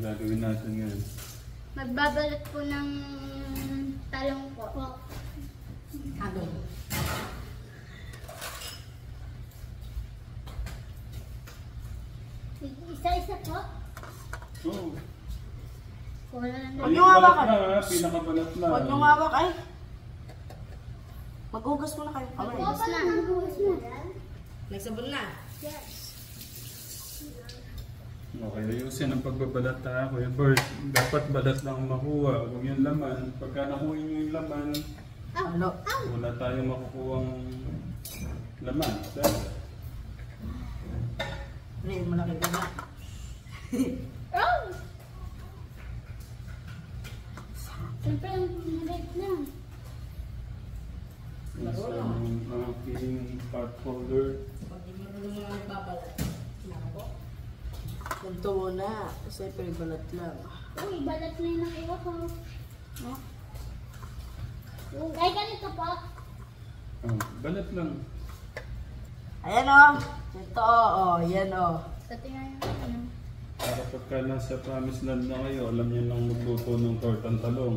gagawin natin ngayon? Magbabalot po ng talong po. Talong. Isa-isa po. Oo. Wala na. Huwag yung hawak ka. Pinakabalat na. Huwag yung hawak ay. Maghugas muna kayo. Maghugas na. Maghugas na. Nagsabon na. Yes. Okay, ayusin ang pagbabalat ha, Kuya Bert. Dapat balat lang makuha, huwag yung laman. Pagka nakuha nyo yung laman, Ano? wala tayong makukuhang laman. Dahil, Hindi, malaki ka na. Oh! Siyempre, malit na. isang aking pot holder. Pag di mo rin mga nagbabalat. Nako. Ganito muna. Kasi balat lang. Uy, balat na yung nakuha ko. No? Ay, ganito po. Oh, balat lang. Ayan o. Ito o. Yan o. Pati nga yung ano. Para pagka nasa promised land na kayo, alam niyo lang magluto ng tortang talong.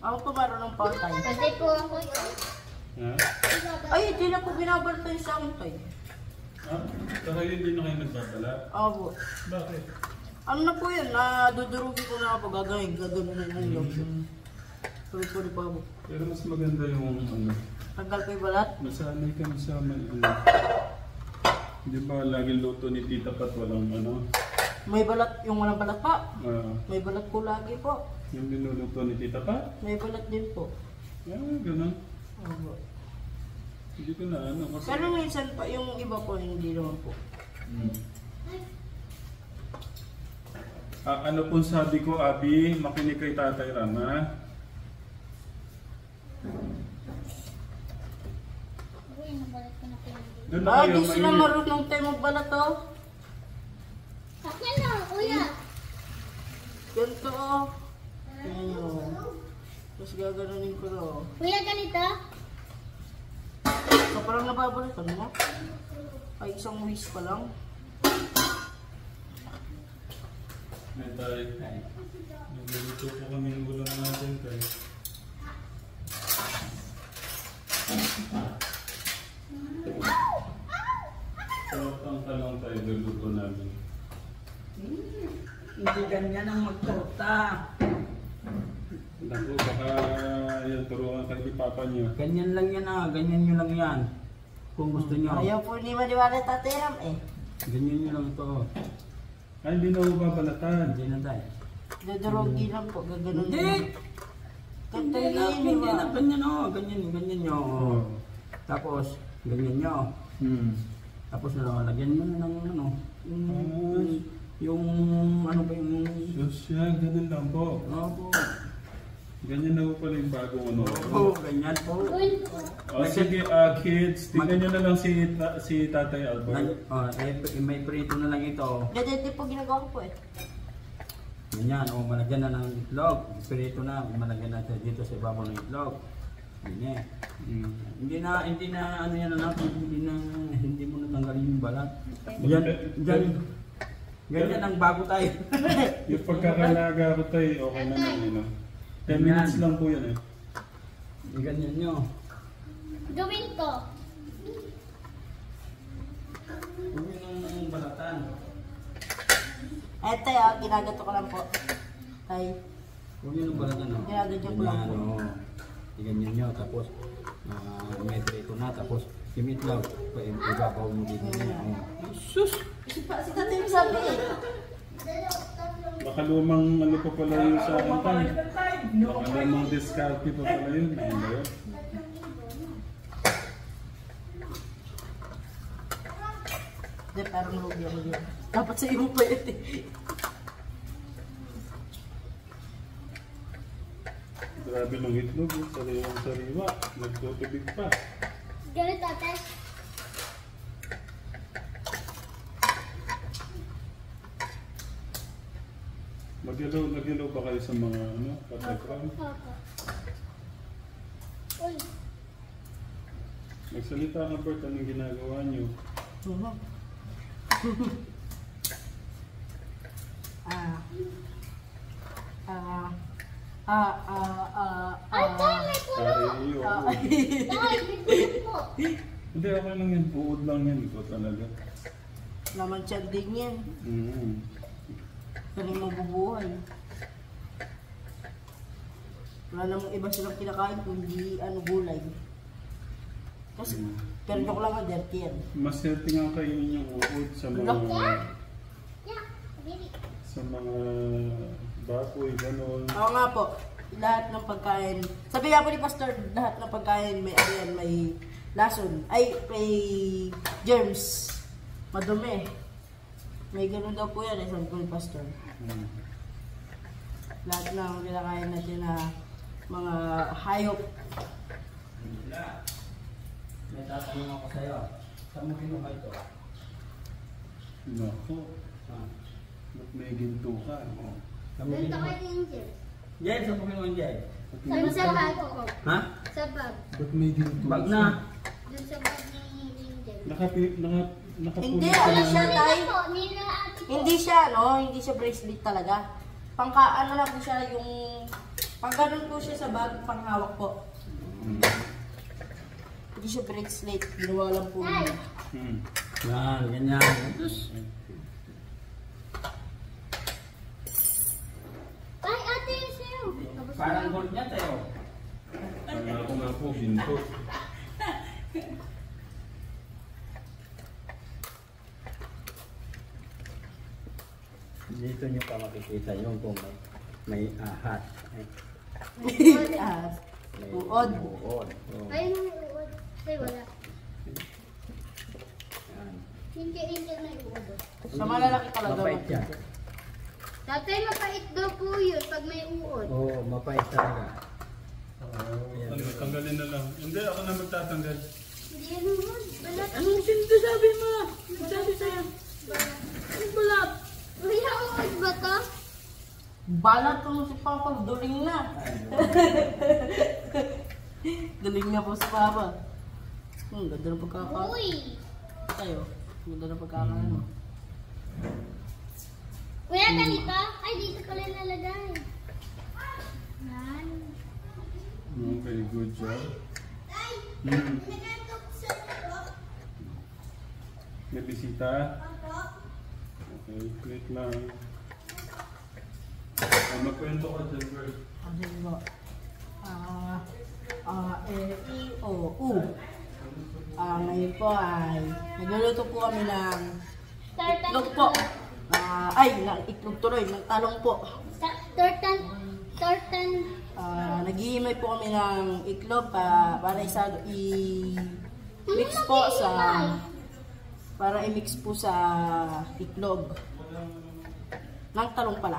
Ako po marunong pa tayo. Pati po ako yun. Ha? Ay, hindi na po binabalat tayo sa akin tayo. Ah, saka yun din na kayo nagbabalat? Opo. Bakit? Ano na po yun? Nadudurugin ko na ako gagawin. Gagawin na yung loob. Puli-puli pa ako. Pero mas maganda yung ano, Tanggal ko yung balat. nasanay ka na sa ano. Di ba laging luto ni Tita Pat walang ano? May balat. Yung walang balat pa. ah, May balat ko lagi po. yung linuluto ni Tita Pat? May balat din po. Ganun. Opo. Hindi ko na ano kasi... Pero minsan pa, yung iba po hindi naman po. Hmm. Ano pong sabi ko, Abi, makinig kay Tatay Ram, ha? Uy, nabalat ko na pinag-ibig. Doon na kayo, Di sila mainit. marunong tayo magbalat o. Akin na, kuya. Ganito o. Ayan o. Tapos gaganunin ko o. Kuya, ganito. So parang nababalat ano mo? Ay isang wish pa lang. Tay, nagluluto po kami ng ulam natin, Tay. Tortang talong tayo, luluto namin. Hindi ganyan ang magtorta. Naku, baka yan, turuan kayo ni Papa niyo. Ganyan lang yan ganyan nyo lang yan. Kung gusto nyo. Ayaw po ni Maniwala Tatiram eh. Ganyan nyo lang ito. Ay, hindi na ako babalatan. Hindi na tayo. Dudurugi lang po, gaganunin. Hindi! Hindi na, ganyan na, ganyan o. Ganyan nyo. Oo. Tapos, ganyan nyo. Tapos lagyan mo na ng ano. Yung ano ba yung... Diyos yan, ganun lang po. Opo. Ganyan na po pala yung bagong ano. Opo, ganyan po. Uy, O sige, kids, tingnan nyo na lang si Tatay Albert. May prito na lang ito. Ganyan din po ginagawa ko po eh. Ganyan, o malagyan na ng itlog. Prito na, malagyan na dito sa ibabaw ng itlog. Ganyan. Hindi na ano yan na natin, hindi mo natanggalin yung balat. Ganyan ang bago tayo. Yung pagkakalaga ko tayo, okay na lang yun. 10 minutes lang po yan eh. Ganyan nyo. gawin ko. Huwag nyo ng balatan. Eto ya, ginagato ko lang po. Ay, Huwag nyo ng balatan. No? Ginaganyan ko lang po. Ganyan nyo. Tapos, may prito na. Tapos, yung itlog. Ibabaw mo dito niya. sus! Si Tatiram sabi eh. Baka lumang ano pa pala yun sa akin tayo. Baka lumang discarte pa pala yun. Ano ba yun? Hindi, parang lugi ako yun. Dapat sa iyo pa yun eh. Grabe ng itlog. Sariwang sariwa. Nagtutubig pa. Ganito, ate. Nagyalaw ba kayo sa mga ano, katekram? Opo. Uy, Magsalita ka, Bert, anong ginagawa niyo? Ah, Ay, tayo may puno. Ay, oo. Tayo, may puno po. Hindi, okay lang yan. Buod lang yan. Ikaw talaga. Naman siya din yan. Galing mabubuhay. Wala namang iba silang kinakain kundi gulay. Kasi, pero joke lang nga, dirty yan. Mas healthy nga kainin yung uod sa mga... Yeah, really. sa mga baboy, gano'n. Oo nga po, lahat ng pagkain, sabi nga po ni Pastor, lahat ng pagkain may may lason, ay may germs, madumi. May ganun daw po yan, sabi po ni Pastor. Lahat ng kinakain natin na mga hayop. May tatanong ako sa'yo. Saan mo kinuha ito? Naku, Ah. ba't may ginto ka? Oh. Saan mo Ganito kinuha? kayo yung Jel. Jay, saan mo kinuha Jay? Sa bag ko. Ha? Sa bag. Ba't may ginto? Bag na. Dun sa bag ni Jel. Nakapulit Hindi, ka ano na. siya, tay? Nila ate ko. Hindi siya, hindi siya bracelet talaga. Ano lang po siya, yung, pang ganun po siya sa bag, panghawak po. Hindi siya bracelet, ginawa lang po niya. Yan, ganyan. Ay, ate yun sa'yo. Tapos Parang gold niya sa'yo. Ako nga po, ginto. Dito nyo pa makikita yung kung may ahat. Ah, May uod. uod. Oh. Ay, may uod. Ay, wala. Yan. Hindi na uod. Sa malalaki talaga. Mapait yan. Tatay, mapait daw po yun pag may uod. Oo, mapait talaga. Tanggalin na lang. Hindi, ako na magtatanggal. Hindi yan uod. Balat. Anong sinasabi mo? Sabi sa'yo. Anong balat? Kuya, uod ba to? Balat ko si Papa, duling na. Duling na po si Papa. Ganda ng pagkakaano. Uy! Tayo, ganda ng pagkakaano. Kuya, ganito? Ay, dito pala nalagay. Yan. Okay, good job. May bisita? Okay, wait lang. Magkwento ka dyan, Bert. Ano ba? I, O, U. Ngayon po ay nagluluto po kami ng itlog po. Ng itlog tuloy, ng talong po. Tortan. Naghihimay po kami ng itlog para i-mix po sa i-mix po sa itlog ng talong pala.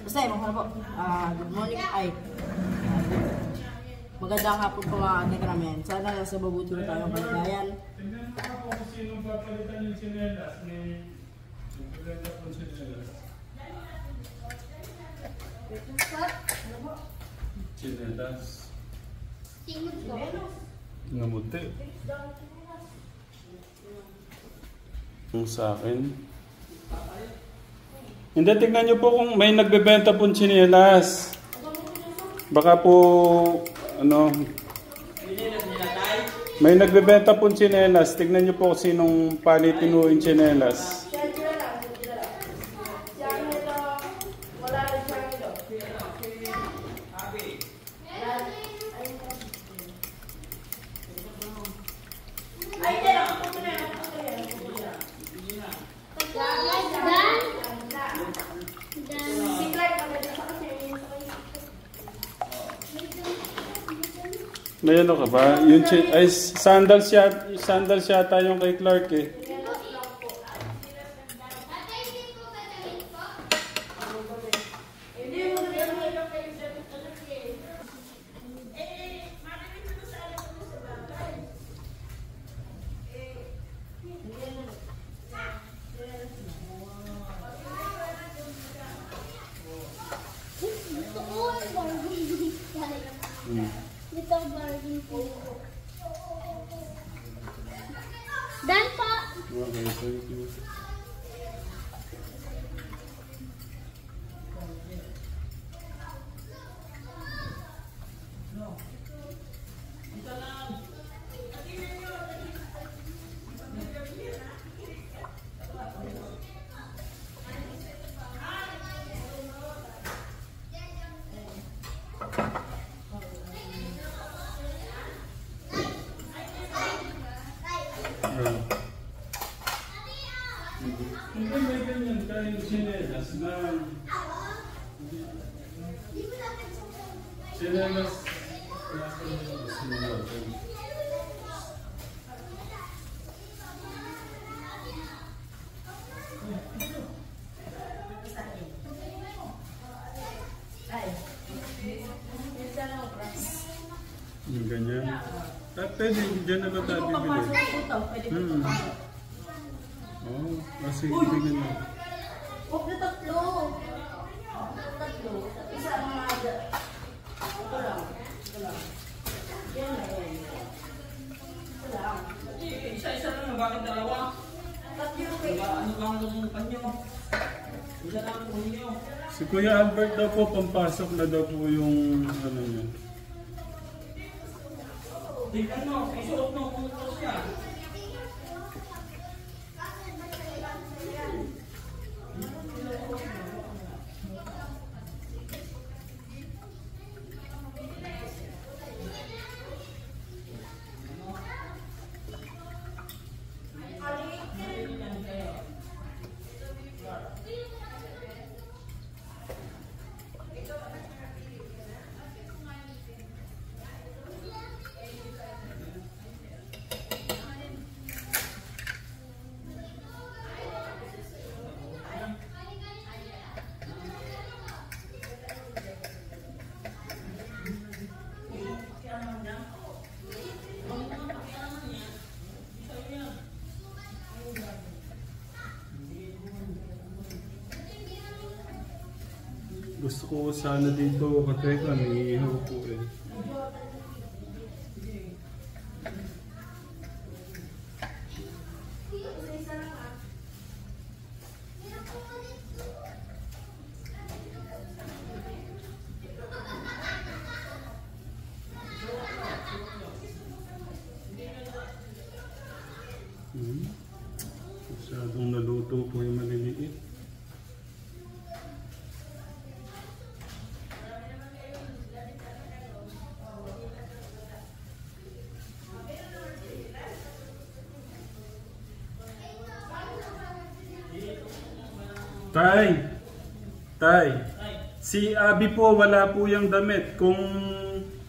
Basta yun, po. Good morning, magandang hapon po mga ating karamen. Sana nasa mabuti na tayong kalagayan. Tingnan mo ako kung sinong papalitan yung sinelas. Nagpaganda po yung sinelas. Sinelas. Singot ko. Namuti. Yung sa akin. Hindi, tignan nyo po kung may nagbebenta pong tsinelas. Baka po, may nagbebenta pong tsinelas. Tignan nyo po kung sinong palitinuin tsinelas. May ano ka ba? Yung ay, sandals yata yung kay Clark eh. Dito Barbie po. Dan po. Okay, thank you. chinelas lang. Chinelas. Yung ganyan. At pwede, dyan na ba tayo Kung bibili? papasok po ito, pwede po papasok. Oo, kasi hindi na. Huwag na tatlo. Tatlo. Isa ang mga... Ito lang. Ito lang. Yan na yan. Ito lang. Isa-isa lang, bakit dalawa? Tatlo kayo. Ano bang lumukan nyo? Isa lang po ninyo. Si Kuya Albert daw po, pampasok na daw po yung ano niya. Tingnan mo, isuot mo kung ito siya. Gusto ko sana dito kateka, may ihaw po eh. Masyadong naluto po yung maliliit. Tay! Tay! Si Abby po, wala po yung damit. Kung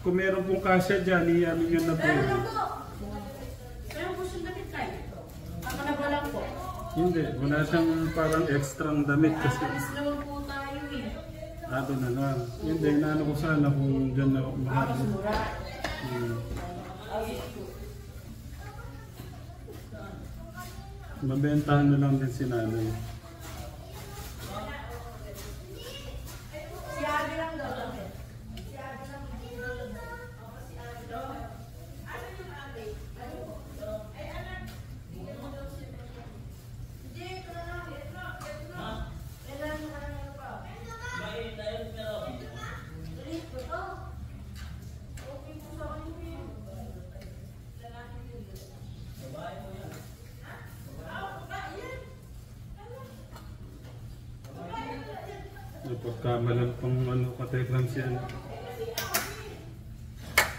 meron pong kasya dyan, iyamin nyo na po. Meron lang po. Meron po siyang damit tayo. Ako na ba lang po? Hindi, wala siyang parang extrang damit kasi. Alis naman po tayo eh. Ato na lang. Hindi, inaano ko sana kung dyan na Mas mahal. mura. Mabentahan na lang din si nanay. Si Abby lang daw. Napagkamalan pang ano katekram siya.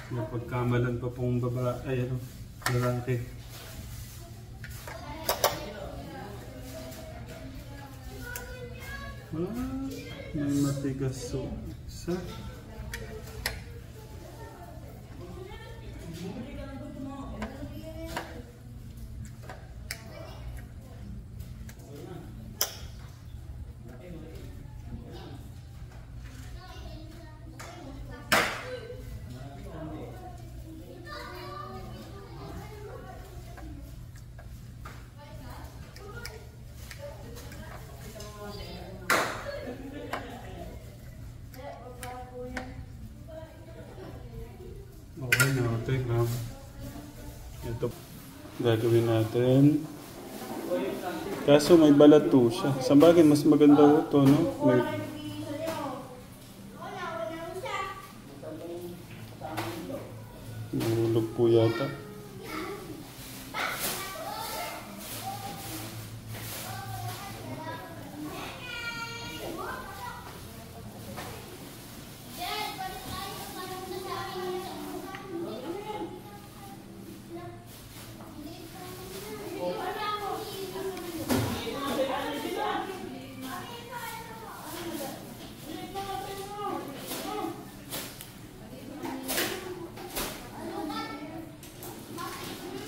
Napagkamalan pa pong babae, ay ano, lalaki. May matigas so. Isa. Okay na, Tekram. Ito gagawin natin. Kaso may balat to siya. Sa bagay, mas maganda ito, no? May... Nahulog po yata.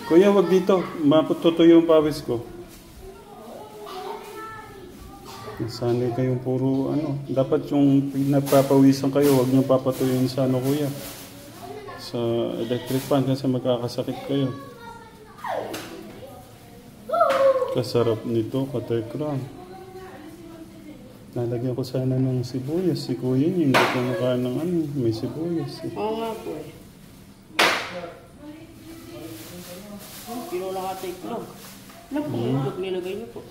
Kuya, wag dito. Mapututuyo yung pawis ko. Nasanay kayong puro ano. Dapat yung pinagpapawisan kayo, wag nyo papatuyuin sa ano kuya. Sa electric fan kasi magkakasakit kayo. Kasarap nito, katekram. Nalagyan ko sana ng sibuyas. Si kuya hindi ko nakain ng ano. May sibuyas. Oo nga po eh. Kilo lang ata itlog. Ilang po itlog nilagay niyo po?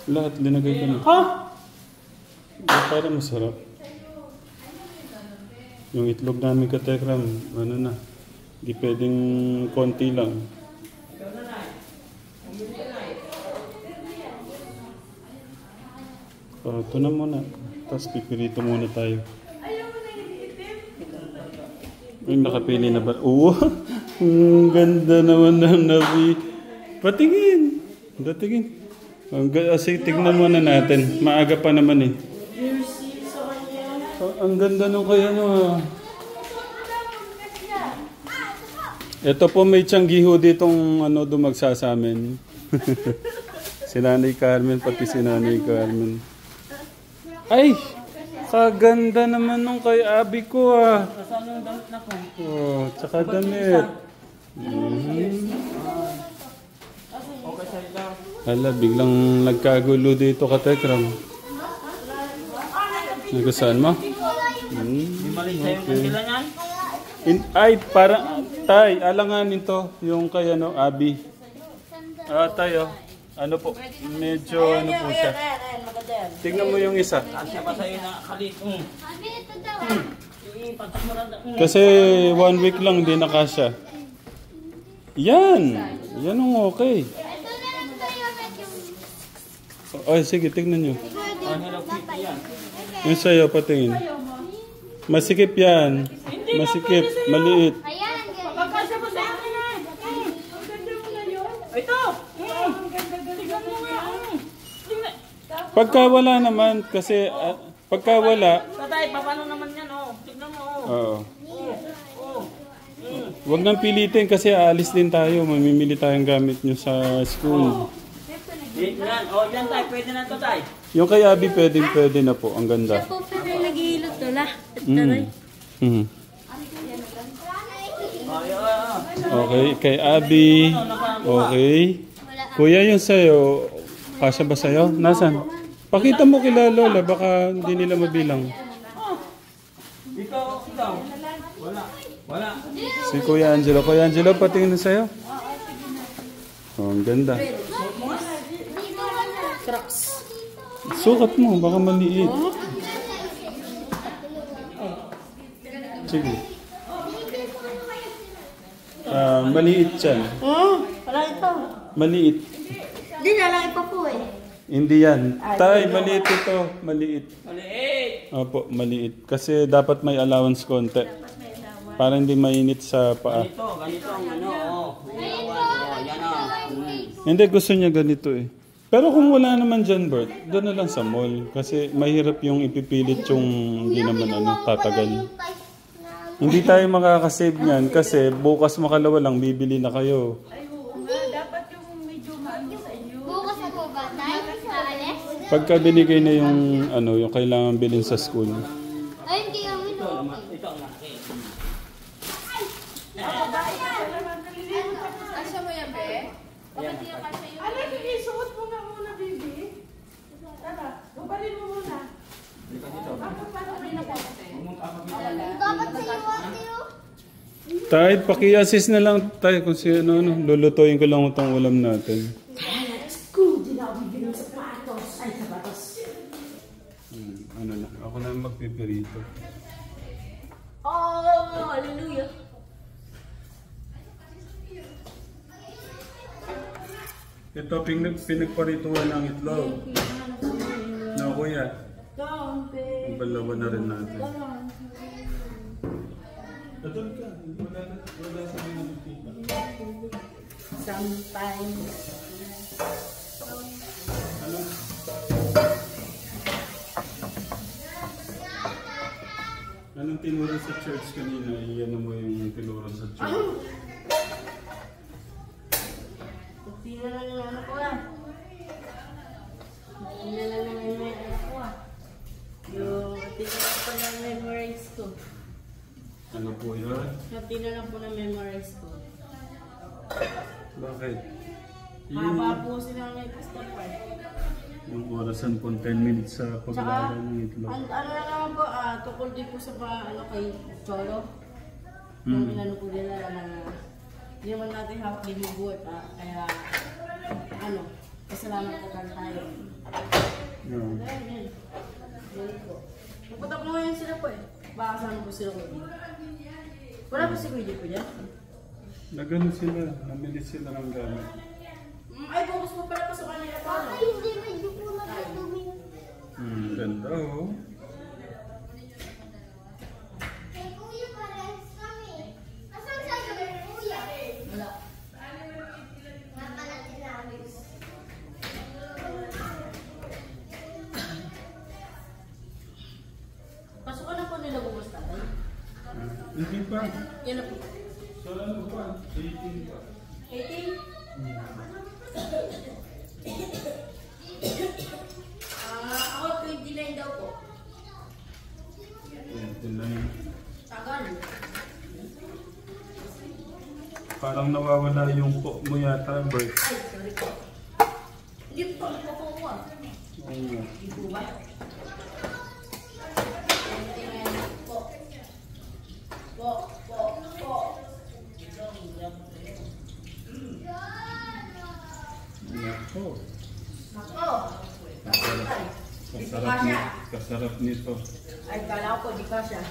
Lahat linagay ko na. Ha? Para masarap. Yung itlog namin katekram, ano na. Di pwedeng konti lang. Ito na muna. Tapos pipirito muna tayo. Ay, nakapili na ba? Oo! Ang ganda naman ng nabi. Patingin! Datingin. Sige, tignan muna natin. Maaga pa naman eh. Ang ganda nung kaya no. Ito po may tiyanggiho ditong ano, dumagsa sa amin. Si Nanay Carmen, pati si Nanay Carmen. Ay! Kaganda naman nung kay Abi ko ah. Saan yung damit na ko? Oh, tsaka damit. Okay sa ito. Hala, biglang nagkagulo dito ka Tekram. Nagustuhan mo? Di mali sa'yo ng sila niyan? Ay, parang, tay, alanganin to, yung kay ano, Abi. Tayo, ano po, medyo ano po siya. Ayan, maganda yan. Tignan mo yung isa. Kasya pa sa'yo na kalit. Abi, ito daw. Patak mo rin. Kasi 1 week lang, di na kasya. Yan! Yan ang okay. Ito na lang tayo, medyo. Ay, sige, tignan nyo. Ang hirap dito yan. Yung sa'yo, patingin. Masikip yan. Masikip, maliit. Ayan, ganyan. Pagkasya mo sa akin eh. Ito! Tignan mo nga. Pagka wala naman, kasi pagka wala, Tatay, paano naman yan oh? Tignan mo oh. oo. Huwag nang pilitin kasi aalis din tayo. Mamimili tayong gamit nyo sa school. Yan. O, yan tayo. Pwede na to tayo. Yung kay Abi, pwede na po. Ang ganda. Po, pero nag-iilot to na. Mhm. Okay, kay Abi. Okay. Kuya, yung sa'yo, kasya ba sa'yo? Nasaan? Pakita mo kila Lola, baka hindi nila mabilang. Ikaw. Wala. Si Kuya Angelo. Kuya Angelo, patingin na sa'yo. Oh, ang ganda. Sukat mo, baka maliit. Sige. Maliit yan. Wala ito. Maliit. Hindi na lang ipa po eh. Hindi yan. Tay, maliit ito. Maliit. Maliit. Opo, maliit. Kasi dapat may allowance konti. Para hindi mainit sa paa. Ganito ang ano. Yan o. Hindi, gusto niya ganito eh. Pero kung wala naman dyan, Bert, doon na lang sa mall. Kasi mahirap yung ipipilit yung hindi naman ano, tatagal. Hindi tayo makakasave niyan kasi bukas makalawa lang bibili na kayo. Bukas ako ba tayo? Aalis? Pagka binigay na yung ano, yung kailangan bilhin sa school. Ay, hindi kami Ito ang laki. Asya mo yan, be? Bakit di yung kasya yung... Ano, isuot mo nga muna, baby. Tara, gubalin mo muna. Dapat sa iyo, ate, oh. Tay, paki-assist na lang tayo kung si ano, lulutuin ko lang itong ulam natin. Let's go! Di na ako bibili ng sapatos. Ay, sapatos. Ano na, ako na magpipirito. Oh, hallelujah. Ito, pinagparituan ng itlog. No, kuya. Down, babe. Balawan na rin natin. Doon ka. Wala sa Sometimes. Ano? Anong tinuro sa church kanina? Iyan mo yung tinuro sa church. Hindi na lang yung ano ko ah. Hindi na lang yung ano ko ah. Yung tingnan ko na memorize ko. Ano po yun? Tingnan lang po na memorize ko. Bakit? Haba po sila may Pastor Park. Yung orasan po 10 minutes sa paglalaro ng itlog. Ano na naman po, tukol din po sa ano kay Cholo. Yung inano po nila na hindi naman natin hawak limugot. Kaya, ano, pasalamat po tayo. Yeah. Yan. Yan po. Napunta po ngayon sila po eh. Baka saan po sila ko. Wala po si Kuya po dyan? Nagano sila, namili sila ng gamit. Ay, bukas po pala pa sa kanila po. Ay, hindi. Medyo po natutumi. Ganda oh. Kay Kuya parehas kami. Asan sa'yo, Kuya? Wala. Napalat namin. Pasukan na po nila bukas tatay. Hindi pa. Yan na po. So ano pa? 18 pa. 18? Ako 29 daw po. 29. Tagal. Parang nawawala yung po mo yata, Bert. Ay, sorry po. Hindi po ako po ah. Oo. Hindi po ba? 29 po. Po. Nako. Ako. Kasarap nito. Ay, kala ko di ka siya.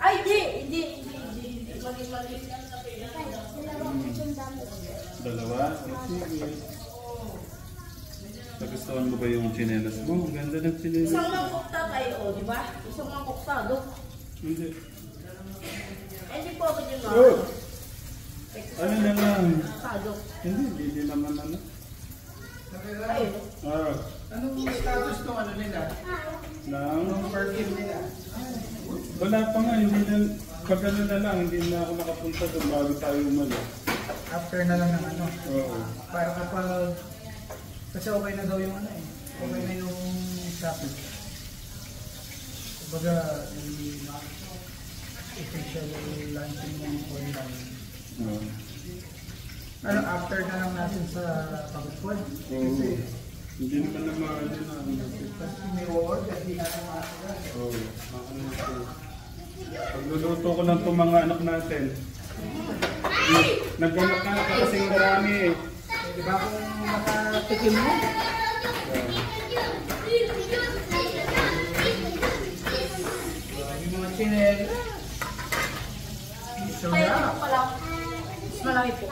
Ay, hindi. Mali. Dalawa? Sige. Nagustuhan mo ba yung tsinelas mo? Ang ganda ng tsinelas. Isang mangkok tatay, di ba? Isang mangkok sado. Hindi. Hindi po ako yung Oh! Ano na lang? sado. Hindi naman ano. Ay, Anong status ng ano nila? Nang Perfume nila? wala pa nga, hindi na, pag ano na lang, hindi na ako nakapunta doon bago tayo umalis. After na lang ng ano. Oo. Para kapag... Kasi okay na daw yung ano eh. Okay na yung traffic. Kumbaga, yung official launching ng online. Oo. Ano, after na lang natin sa pag-pod. Kasi Hindi naman na maano na. kasi may order, hindi natin makakagay. Oo. Ano ito. Pagluluto ko lang itong mga anak natin. Nagganap na kasing marami eh. Di ba kung nakatikim mo? Yung mga chinel. So kaya yeah. ito pala. Mas malaki po.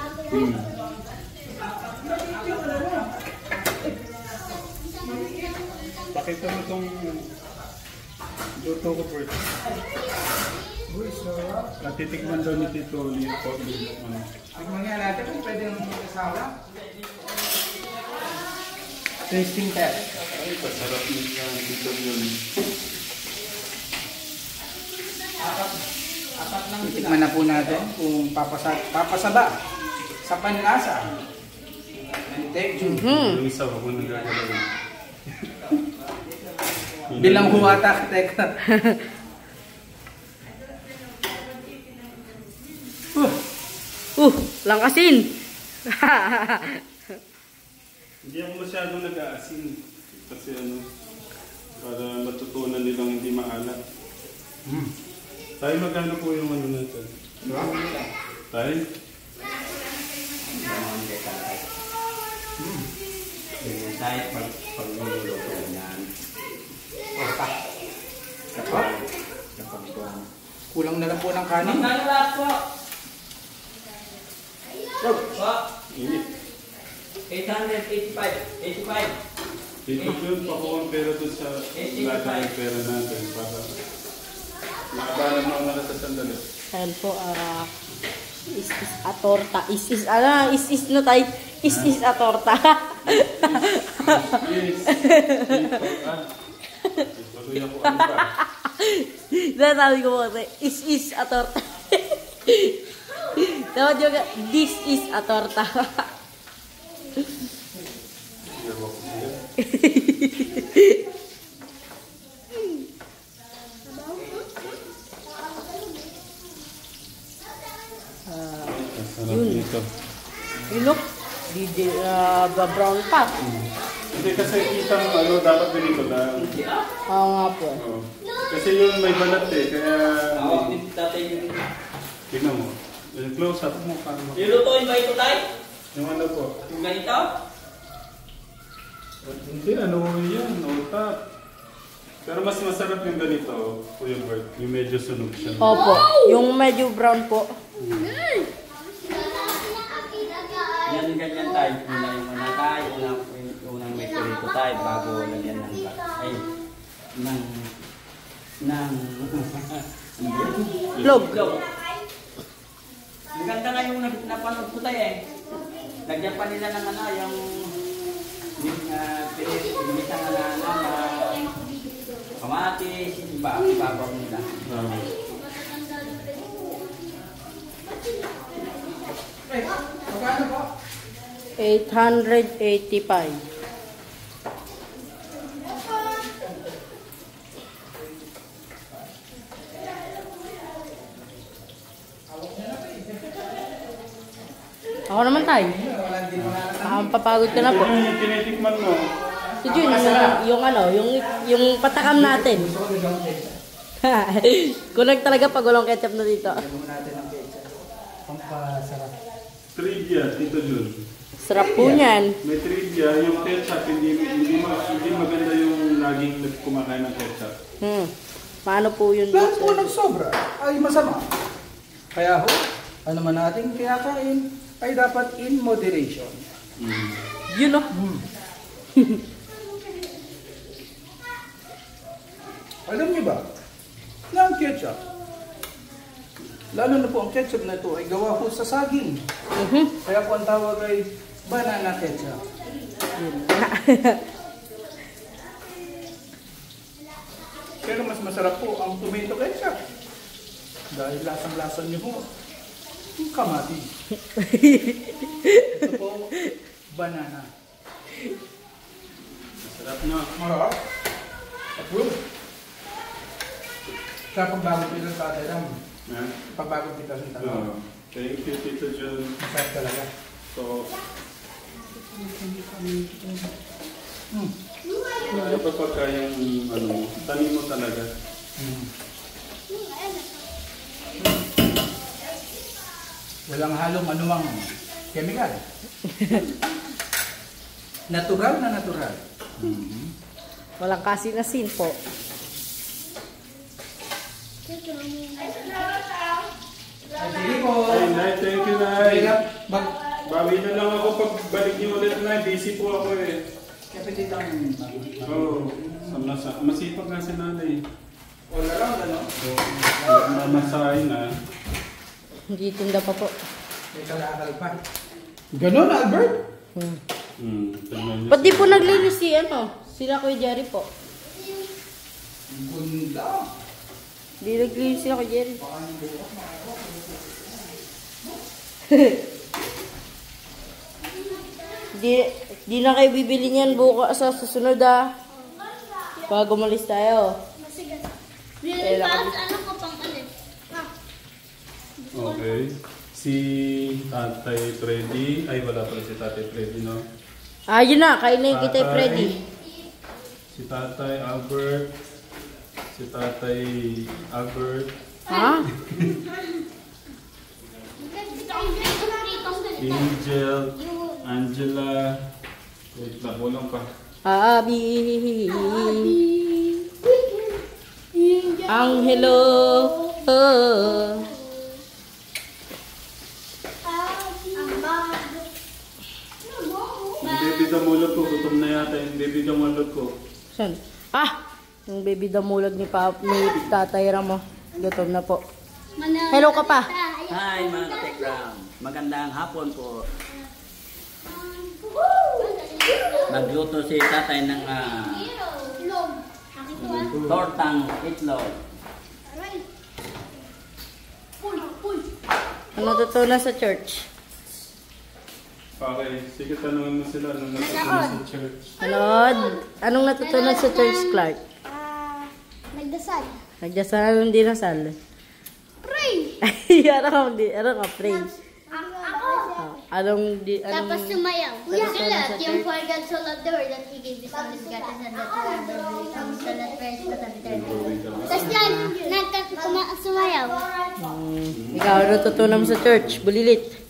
Pakita mo itong luto ko, Bert. Uy, so yeah. At titikman daw ni Tito Lito. Tignan nga natin kung pwede naman magkasama. Tasting test. Ay, pasarap niya dito yun. Apat lang titikman na po natin kung papasaba sa panlasa. And texture. Yung isa, wag mo nang gagalawin. Bilang huwata, teka. Langkasin. Hindi ako masyadong nag-aasin. Kasi ano, para matutunan nilang hindi maalat. Tayo magkano po yung ano natin? Tayo? Tayo pag-luluto yan. Kulang na lang po ng kanin. Magkano lahat po? Init. 885. 85. Dito yun, pakuha ang pera doon sa lahat ng pera natin para makabalan mo na sa sandali. Ayan po, is a torta. Is no tayo. Is a torta. Yes. Ituloy ako ano pa. Sabi ko po, is a torta. Dapat yung this is a torta. Sarap dito. You look, brown pa. Hindi kasi kita mo, ano, dapat ganito lang. Oo nga po. Oo. Kasi yun may balat eh, kaya... Tingnan mo. Yung close up mo, paano mo? Nilutuin ba ito tayo? Yung ano po? Yung ganito? Hindi, ano yan, utap. Pero mas masarap yung ganito, Kuya Bert. Yung medyo sunog siya. Opo, yung medyo brown po. Yan ganyan tayo. Una yung ano tayo, unang may perito tayo bago lagyan ng Log. Maganda nga yung napanood ko tayo eh. Lagyan pa nila ng ano, yung pinitang na kamatis, ibabaw nila. Magkano po? 885. Ako naman tayo. Papagod ka na po. Ito yung tinitikman mo. Si Jun, yung patakam natin. Kunag talaga pag walang ketchup na dito. Pampasarap. Trivia, Tito Jun. Sarap po niyan. May trivia, yung ketchup, hindi maganda yung laging kumakain ng ketchup. Paano po yun? Lahat po ng sobra ay masama. Kaya ho, ano man natin kinakain ay dapat in moderation. Yun o. Alam niyo ba, na ang ketchup, lalo na po ang ketchup na ito ay gawa po sa saging. Kaya po ang tawag ay banana ketchup. Pero mas masarap po ang tomato ketchup. Dahil lasang-lasang niyo po yung kamati. Ito po, banana. Masarap na. Marap. Approve. Kaya pagbago pito sa tatay lang. Pagbago pito sa tatay. Thank you, Tito Jun. Masarap talaga. So, ano ba pagka yung ano, tanim mo talaga? Walang halong anumang chemical. Natural na natural. Walang kasinasin po. Sige po. Ay, Nay, thank you, Nay. Mag... Bawi na lang ako pag balik niyo ulit, Nay. Busy po ako eh. Kapitit ang... Oo. Masipag nga si Nanay. All around, ano? Mamasahin na. Hindi tinda pa po. May kalakal pa. Ganon, Albert? Ba't di po naglinis sila Kuya Jerry po? Gunda. Di naglinis sila Kuya Jerry. Di na kayo bibili niyan bukas sa susunod Pag umalis tayo. Lilipas, ano ko pang ulit? Okay. Si Tatay Freddy. Ay, wala pala si Tatay Freddy, no? Yun na. Kainin kita, Freddy. Si Tatay Albert. Si Tatay Albert. Ha? Angel. Angela. Wait lang, walang pa. Abi. Angelo. Yung baby damulog ko, gutom na yata yung baby damulog ko. Saan? Yung baby damulog ni Tatay Ramo. Gutom na po. Hello ka pa. Hi mga katekram. Magandang hapon po. Nagluto si tatay ng tortang itlog. Ano tutunan sa church? Okay, sige tanungin mo sila anong natutunan sa church. Anod? Anong natutunan sa church, Clark? Nagdasal. Nagdasal, hindi nasal. Pray! Ano ka, pray? Ako. Tapos sumayaw. Kuya, Yung for God so loved the world that He gave His only begotten Son that whoever believes on Him shall not perish but have eternal life. Tapos yan, sumayaw. Ikaw, ano natutunan mo sa church? Bulilit.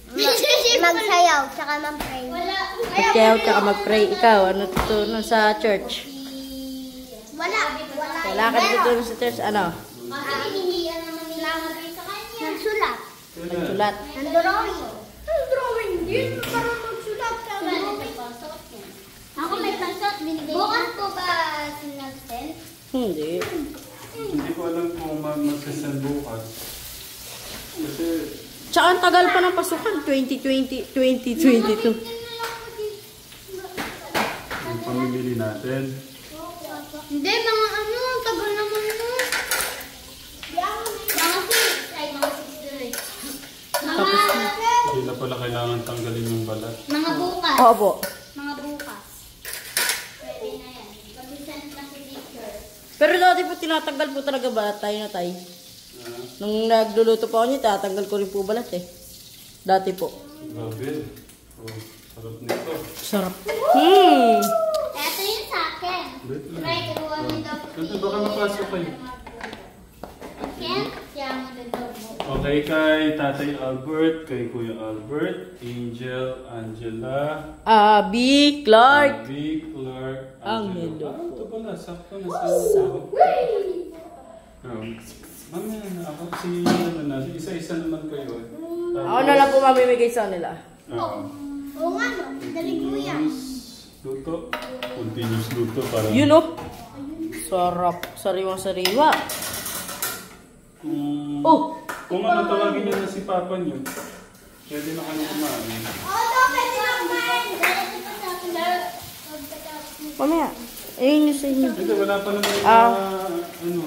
Magsayaw, tsaka mag-pray. Magsayaw, tsaka mag-pray. Ikaw, ano natutunan sa church? Wala. Wala ka natutunan sa church, ano? Hinihiyan naman nila sa kanya. Nagsulat. Nagsulat. Nag-drawing. Nag-drawing din. Para magsulat ka. Ako may pasot. Bukas po ba sinag-send? Hindi. Hindi ko alam kung mag-session bukas. Kasi Tsaka ang tagal pa ng pasukan, 2022. yung pamimili natin. Hindi, mga ano, ang tagal naman nun. Mga 6, ay mga 6 tuloy. Hindi na pala kailangan tanggalin yung balat. Mga bukas. Opo. Mga bukas. Pwede na yan. Pag-send na si teacher. Pero dati po tinatanggal po talaga balat tayo na tayo. Nung nagluluto po ako niya, tatanggal ko rin po balat eh. Dati po. Grabe. Oh, sarap nito. Sarap. Eto yun sa akin. Try, kuha mo daw. Ganito baka mapasok kayo. Akin, siya mo daw. Okay, kay Tatay Albert, kay Kuya Albert, Angel, Angela, Abby, Clark. Abby, Clark, Angelo. Ito pala, sakto na sa mamaya na ako, isa-isa naman kayo. Ako na lang po mamimigay sa nila. Oo nga no, dali kuya. Luto. Continuous luto para... Yun oh. Sarap. Sariwang-sariwa. Kung ano tawagin niyo na si Papa niyo, pwede na kayo kumain. Pwede lang kumain. Dali pa sa akin. Mamaya. Ayun yung sa inyo. Hindi, wala pa naman Ah. ano,